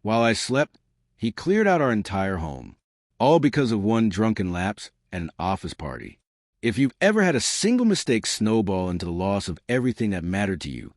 While I slept, he cleared out our entire home, all because of one drunken lapse at an office party. If you've ever had a single mistake snowball into the loss of everything that mattered to you,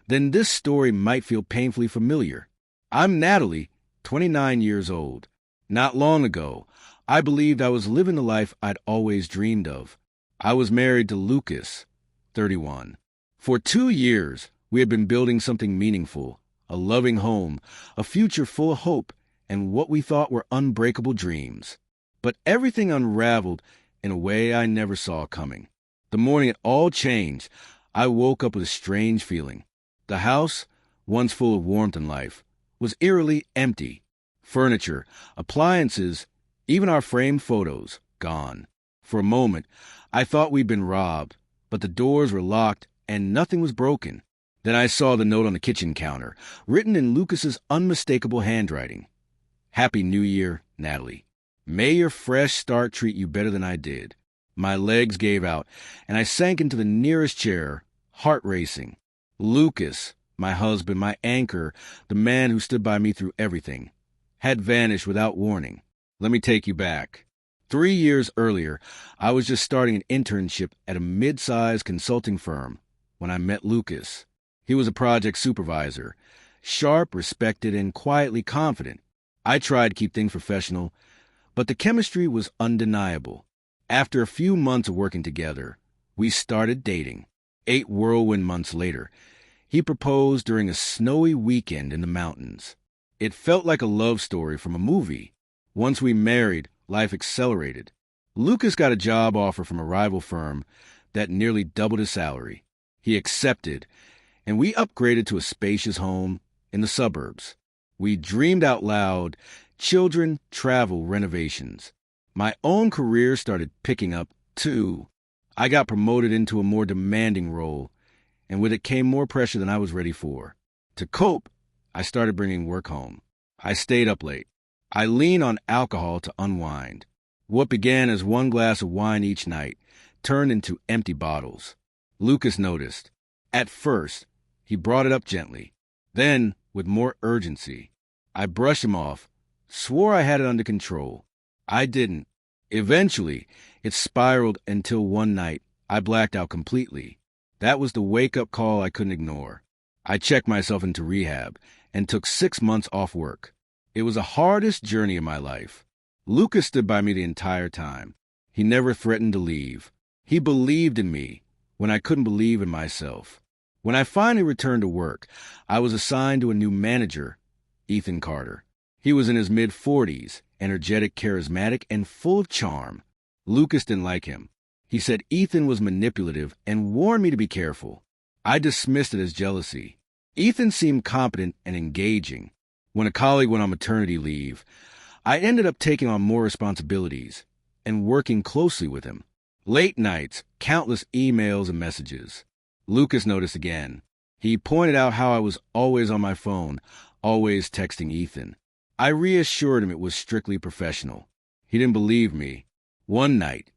then this story might feel painfully familiar. I'm Natalie, 29 years old. Not long ago, I believed I was living the life I'd always dreamed of. I was married to Lucas, 31. For 2 years, we had been building something meaningful, a loving home, a future full of hope, and what we thought were unbreakable dreams. But everything unraveled in a way I never saw coming. The morning it all changed, I woke up with a strange feeling. The house, once full of warmth and life, was eerily empty. Furniture, appliances, even our framed photos, gone. For a moment, I thought we'd been robbed, but the doors were locked and nothing was broken. Then I saw the note on the kitchen counter, written in Lucas's unmistakable handwriting. Happy New Year, Natalie. May your fresh start treat you better than I did. My legs gave out, and I sank into the nearest chair, heart racing. Lucas, my husband, my anchor, the man who stood by me through everything, had vanished without warning. Let me take you back. 3 years earlier, I was just starting an internship at a mid-sized consulting firm when I met Lucas. He was a project supervisor, sharp, respected, and quietly confident. I tried to keep things professional, but the chemistry was undeniable. After a few months of working together, we started dating. 8 whirlwind months later, he proposed during a snowy weekend in the mountains. It felt like a love story from a movie. Once we married, life accelerated. Lucas got a job offer from a rival firm that nearly doubled his salary. He accepted, and we upgraded to a spacious home in the suburbs. We dreamed out loud, children, travel, renovations. My own career started picking up, too. I got promoted into a more demanding role, and with it came more pressure than I was ready for. To cope, I started bringing work home. I stayed up late. I leaned on alcohol to unwind. What began as 1 glass of wine each night turned into empty bottles. Lucas noticed. At first, he brought it up gently. Then, with more urgency, I brushed him off, swore I had it under control. I didn't. Eventually, it spiraled until one night I blacked out completely. That was the wake-up call I couldn't ignore. I checked myself into rehab and took 6 months off work. It was the hardest journey of my life. Lucas stood by me the entire time. He never threatened to leave. He believed in me when I couldn't believe in myself. When I finally returned to work, I was assigned to a new manager, Ethan Carter. He was in his mid-40s, energetic, charismatic, and full of charm. Lucas didn't like him. He said Ethan was manipulative and warned me to be careful. I dismissed it as jealousy. Ethan seemed competent and engaging. When a colleague went on maternity leave, I ended up taking on more responsibilities and working closely with him. Late nights, countless emails and messages. Lucas noticed again. He pointed out how I was always on my phone, always texting Ethan. I reassured him it was strictly professional. He didn't believe me. One night,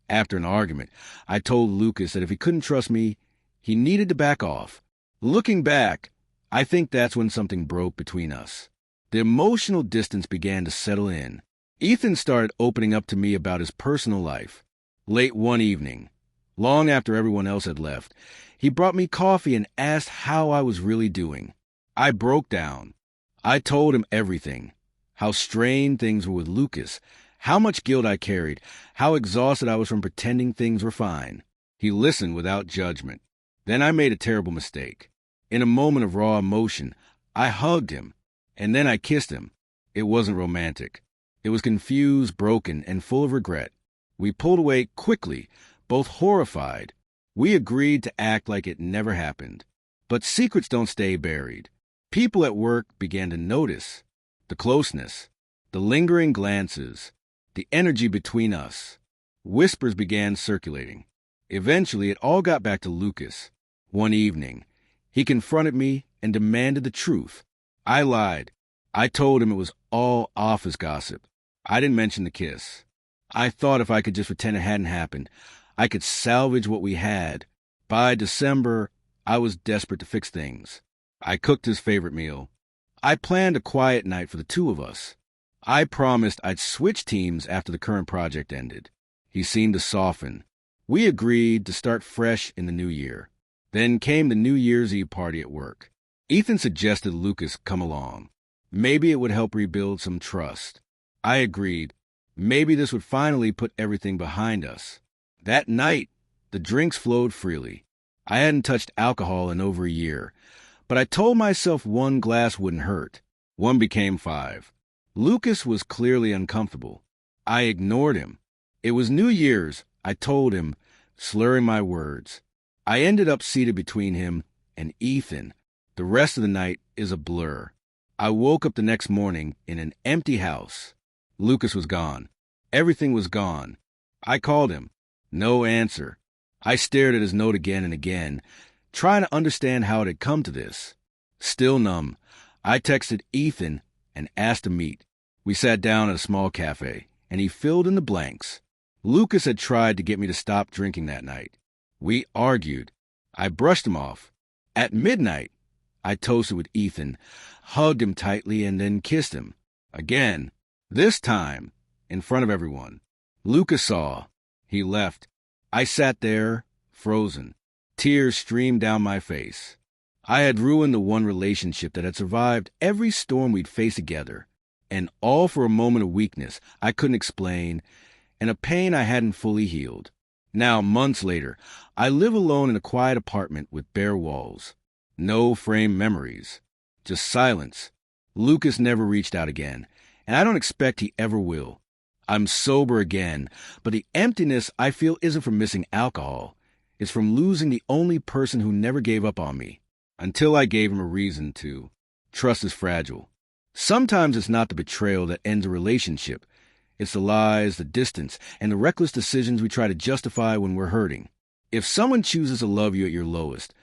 after an argument, I told Lucas that if he couldn't trust me, he needed to back off. Looking back, I think that's when something broke between us. The emotional distance began to settle in. Ethan started opening up to me about his personal life. Late one evening, long after everyone else had left, he brought me coffee and asked how I was really doing. I broke down. I told him everything. How strained things were with Lucas, how much guilt I carried, how exhausted I was from pretending things were fine. He listened without judgment. Then I made a terrible mistake. In a moment of raw emotion, I hugged him, and then I kissed him. It wasn't romantic. It was confused, broken, and full of regret. We pulled away quickly, both horrified. We agreed to act like it never happened. But secrets don't stay buried. People at work began to notice the closeness, the lingering glances, the energy between us. Whispers began circulating. Eventually, it all got back to Lucas. One evening, he confronted me and demanded the truth. I lied. I told him it was all office gossip. I didn't mention the kiss. I thought if I could just pretend it hadn't happened, I could salvage what we had. By December, I was desperate to fix things. I cooked his favorite meal. I planned a quiet night for the two of us. I promised I'd switch teams after the current project ended. He seemed to soften. We agreed to start fresh in the new year. Then came the New Year's Eve party at work. Ethan suggested Lucas come along. Maybe it would help rebuild some trust. I agreed. Maybe this would finally put everything behind us. That night, the drinks flowed freely. I hadn't touched alcohol in over a year, but I told myself one glass wouldn't hurt. One became 5. Lucas was clearly uncomfortable. I ignored him. It was New Year's, I told him, slurring my words. I ended up seated between him and Ethan. The rest of the night is a blur. I woke up the next morning in an empty house. Lucas was gone. Everything was gone. I called him. No answer. I stared at his note again and again, trying to understand how it had come to this. Still numb, I texted Ethan and asked to meet. We sat down at a small cafe, and he filled in the blanks. Lucas had tried to get me to stop drinking that night. We argued. I brushed him off. At midnight, I toasted with Ethan, hugged him tightly, and then kissed him. Again, this time, in front of everyone. Lucas saw. He left. I sat there, frozen. Tears streamed down my face. I had ruined the one relationship that had survived every storm we'd faced together, and all for a moment of weakness I couldn't explain, and a pain I hadn't fully healed. Now, months later, I live alone in a quiet apartment with bare walls. No framed memories. Just silence. Lucas never reached out again, and I don't expect he ever will. I'm sober again, but the emptiness I feel isn't from missing alcohol. It's from losing the only person who never gave up on me, until I gave him a reason to. Trust is fragile. Sometimes it's not the betrayal that ends a relationship. It's the lies, the distance, and the reckless decisions we try to justify when we're hurting. If someone chooses to love you at your lowest,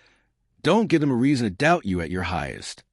don't give them a reason to doubt you at your highest.